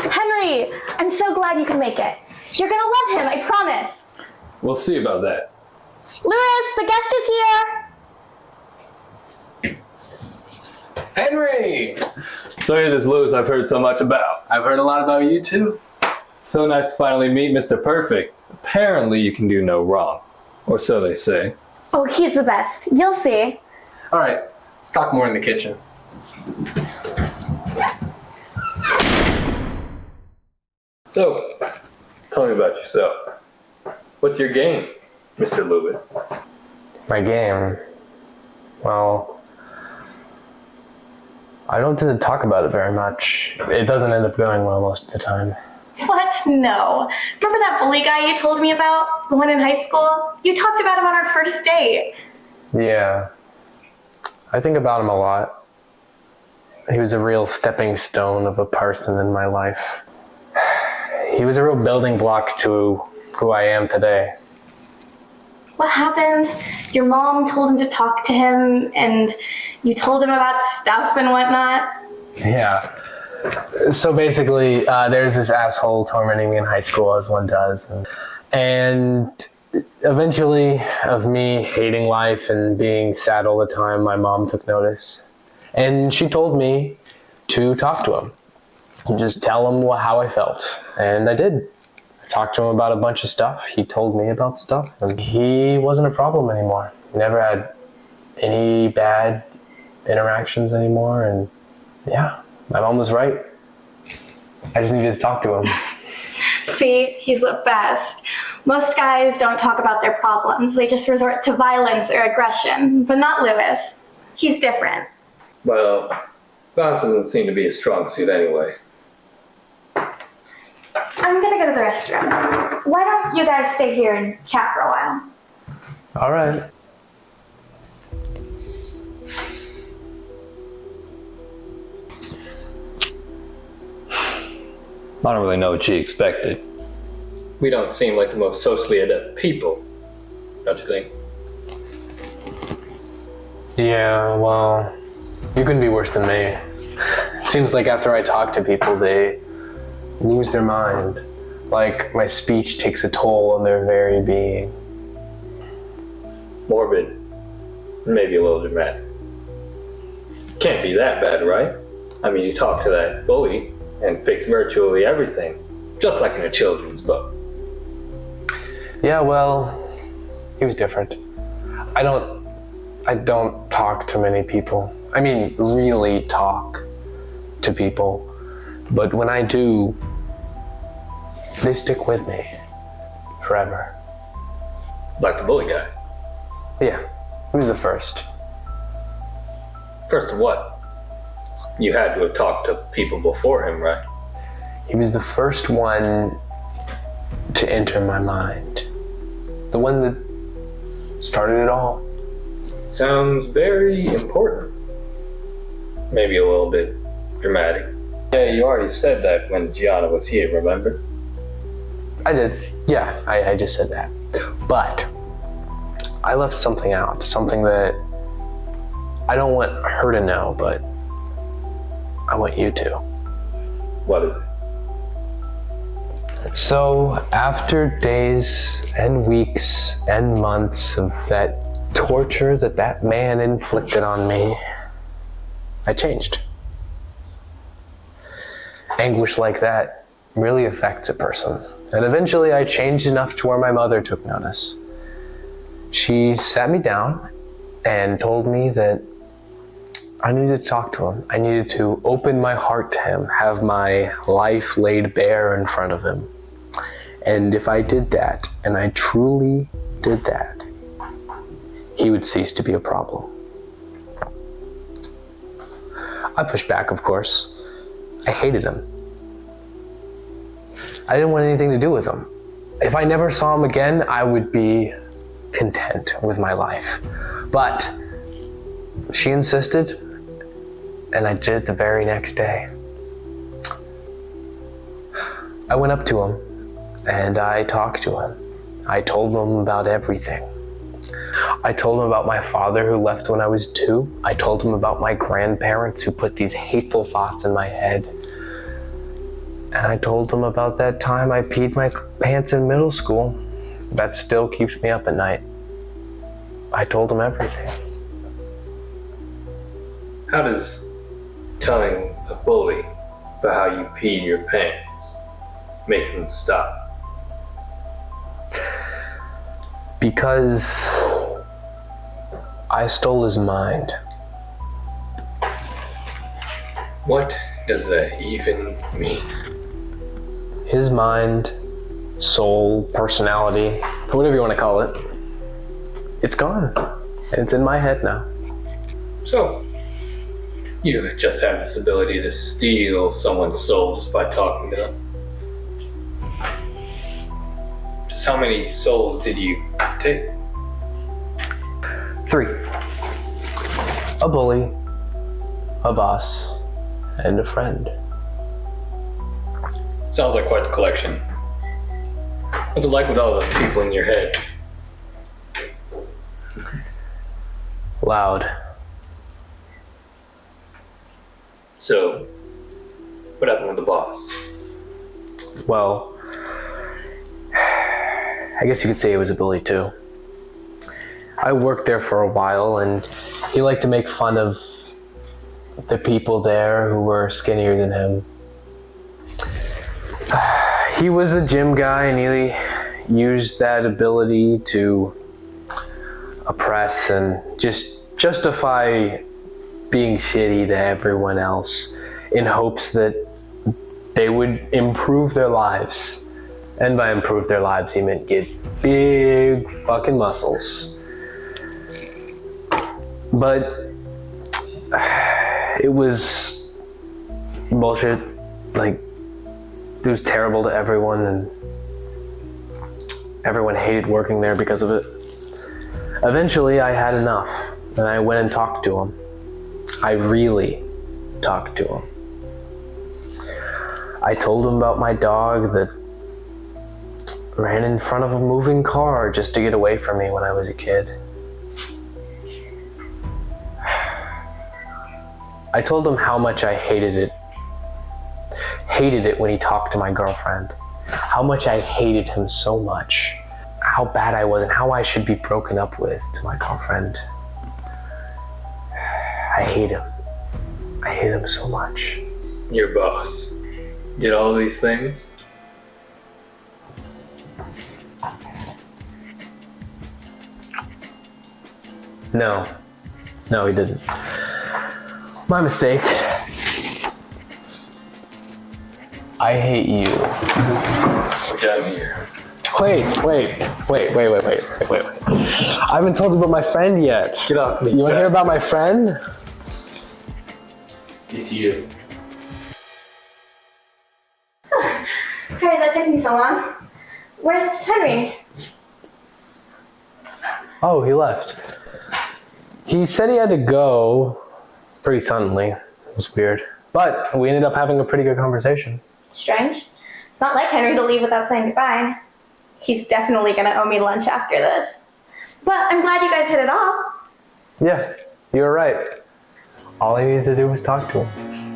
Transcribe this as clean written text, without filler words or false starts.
Henry, I'm so glad you could make it. You're gonna love him, I promise. We'll see about that. Lewis, the guest is here. Henry! So here's this Lewis I've heard so much about. I've heard a lot about you too. So nice to finally meet Mr. Perfect. Apparently you can do no wrong. Or so they say. Oh, he's the best. You'll see. All right, let's talk more in the kitchen. So, tell me about yourself. What's your game, Mr. Lewis? My game? Well, I don't tend to talk about it very much. It doesn't end up going well most of the time. What? No. Remember that bully guy you told me about? The one in high school? You talked about him on our first date. Yeah. I think about him a lot. He was a real stepping stone of a person in my life. He was a real building block to who I am today. What happened? Your mom told him to talk to him, and you told him about stuff and whatnot? Yeah. So basically, there's this asshole tormenting me in high school, as one does. And eventually, of me hating life and being sad all the time, my mom took notice. And she told me to talk to him. And just tell him how I felt. And I did. I talked to him about a bunch of stuff. He told me about stuff. And he wasn't a problem anymore. Never had any bad interactions anymore. And yeah, my mom was right. I just needed to talk to him. See, he's the best. Most guys don't talk about their problems. They just resort to violence or aggression. But not Lewis. He's different. Well, violence doesn't seem to be a strong suit anyway. I'm gonna go to the restroom. Why don't you guys stay here and chat for a while? All right. I don't really know what she expected. We don't seem like the most socially adept people, don't you think? Yeah, well, you couldn't be worse than me. It seems like after I talk to people, they lose their mind. Like my speech takes a toll on their very being. Morbid. Maybe a little dramatic. Can't be that bad, right? I mean, you talk to that bully and fix virtually everything, just like in a children's book. Yeah, well, he was different. I don't talk to many people. I mean, really talk to people. But when I do, they stick with me forever. Like the bully guy. Yeah, he was the first. First of what? You had to have talked to people before him, right? He was the first one to enter my mind. The one that started it all. Sounds very important. Maybe a little bit dramatic. Yeah, you already said that when Gianna was here, remember? I did. Yeah, I just said that. But I left something out. Something that I don't want her to know, but I want you to. What is it? So after days and weeks and months of that torture that man inflicted on me, I changed. Anguish like that really affects a person. And eventually I changed enough to where my mother took notice. She sat me down and told me that I needed to talk to him. I needed to open my heart to him, have my life laid bare in front of him. And if I did that, and I truly did that, he would cease to be a problem. I pushed back, of course. I hated him. I didn't want anything to do with him. If I never saw him again, I would be content with my life. But she insisted, and I did it the very next day. I went up to him and I talked to him. I told him about everything. I told him about my father who left when I was 2. I told him about my grandparents who put these hateful thoughts in my head. And I told him about that time I peed my pants in middle school. That still keeps me up at night. I told him everything. How does telling a bully about how you peed your pants make him stop? Because I stole his mind. What does that even mean? His mind, soul, personality, whatever you want to call it, it's gone. And it's in my head now. So, you just have this ability to steal someone's soul just by talking to them. Just how many souls did you take? 3. A bully, a boss, and a friend. Sounds like quite the collection. What's it like with all those people in your head? Loud. So, what happened with the boss? Well, I guess you could say he was a bully too. I worked there for a while and he liked to make fun of the people there who were skinnier than him. He was a gym guy and he used that ability to oppress and just justify being shitty to everyone else in hopes that they would improve their lives. And by improve their lives, he meant get big fucking muscles. But it was bullshit. Like, it was terrible to everyone and everyone hated working there because of it. Eventually, I had enough and I went and talked to him. I really talked to him. I told him about my dog that ran in front of a moving car just to get away from me when I was a kid. I told him how much I hated it. Hated it when he talked to my girlfriend. How much I hated him so much. How bad I was and how I should be broken up with to my girlfriend. I hate him. I hate him so much. Your boss did all these things? No. No, he didn't. My mistake. I hate you. Get out of here. Wait. I haven't told you about my friend yet. Get off me. You want to hear about my friend? It's you. Sorry that took me so long. Where's Henry? Oh, he left. He said he had to go pretty suddenly. It was weird. But we ended up having a pretty good conversation. Strange. It's not like Henry to leave without saying goodbye. He's definitely gonna owe me lunch after this. But I'm glad you guys hit it off. Yeah, you were right. All I needed to do was talk to him.